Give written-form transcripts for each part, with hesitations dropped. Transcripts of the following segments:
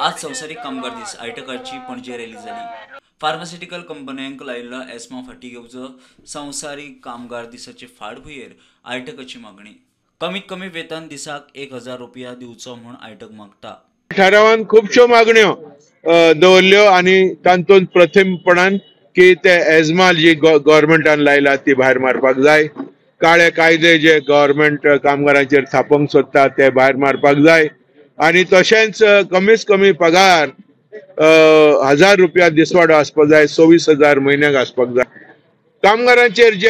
आज संवसारीक कामगार दीस आयटकाची पणजे रॅली जाली। फार्मास्युटिकल कंपन्यांक लायिल्लो एस्मा फाटी घेवचो संवसारीक कामगार दिसाचे फाटभुंयेर आयटकाची मागणी। कमीत कमी वेतन दिसाक 1000 रुपया दिवचो म्हूण आयटक मागता। ठरावान खुबश्यो मागण्यो दवरल्यो आणि तातूंत प्रथमपणान की ते एजमाल जी गव्हर्नमेंटान लायला ती भायर मारपाक जाय। काळे कायदे जे गव्हर्नमेंट कामगारांचेर थापोवंक सोदता ते भायर मारपाक जाय आणि तशेंच कमीत कमी पगार 1000 रुपया दिसवाडो आसपाक जाय, 24,000 म्हयन्याक आसपाक जाय। कामगारांचेर जे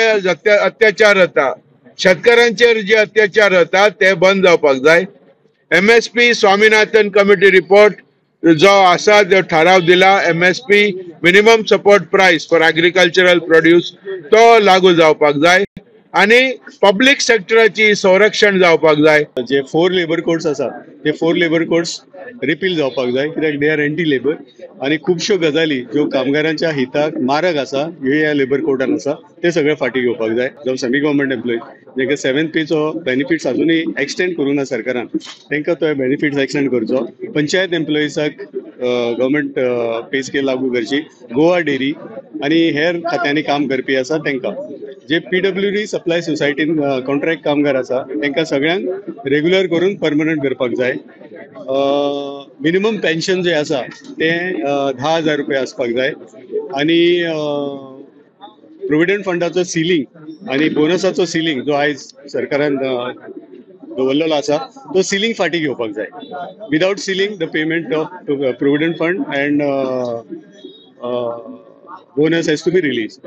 अत्याचार जाता, शेतकऱ्यांचेर जे अत्याचार जाता ते बंद जावपाक जाय। MSP स्वामीनाथन कमिटी रिपोर्ट जो आसा जो ठराव दिला MSP minimum support price for agricultural produce तो लागू जावपाक जाय आणि पब्लिक सेक्टराची संरक्षण जावपाक जाय। जे 4 लेबर कोड्स आसा ते 4 लेबर कोड्स रिपील जावपाक जाय, कित्याक दे आर एंटी लेबर आणि खुबश्यो गजाली ज्यो कामगारांच्या हिताक मारक आसा ह्या लेबर कोडान आसा ते सगळे फाटी घेवपाक जाय। जावं सेमी गव्हर्नमेंट एम्प्लॉई जेंका 7th पेचो बेनिफिट्स अजूनही एक्सटेंड करूंक ना सरकारान, तांकां तो बेनिफिट्स एक्सटेंड करचो। पंचायत एम्प्लॉईजाक गव्हर्नमेंट पे स्केल लागू करची। गोवा डेरी आणि हेर खात्यांनी काम करपी आसा तांकां, जे PWD सप्लाय सोसायटीन कॉन्ट्रॅक्ट कामगार आसा तांकां सगळ्यांक रेग्युलर करून परमनंट करपाक जाय। मिनिमम पेन्शन जे आसा ते 10,000 रुपया आसपाक जाय आणि प्रोव्हिडंट फंडाचो सिलींग आणि बोनसाचो सिलींग जो आयज सरकारान दवरलेलो आसा तो सिलींग फाटी घेवपाक जाय। Without sealing the payment of provident fund and bonus has to be release.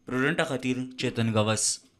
प्रुडंटा खातीर चेतन गावस।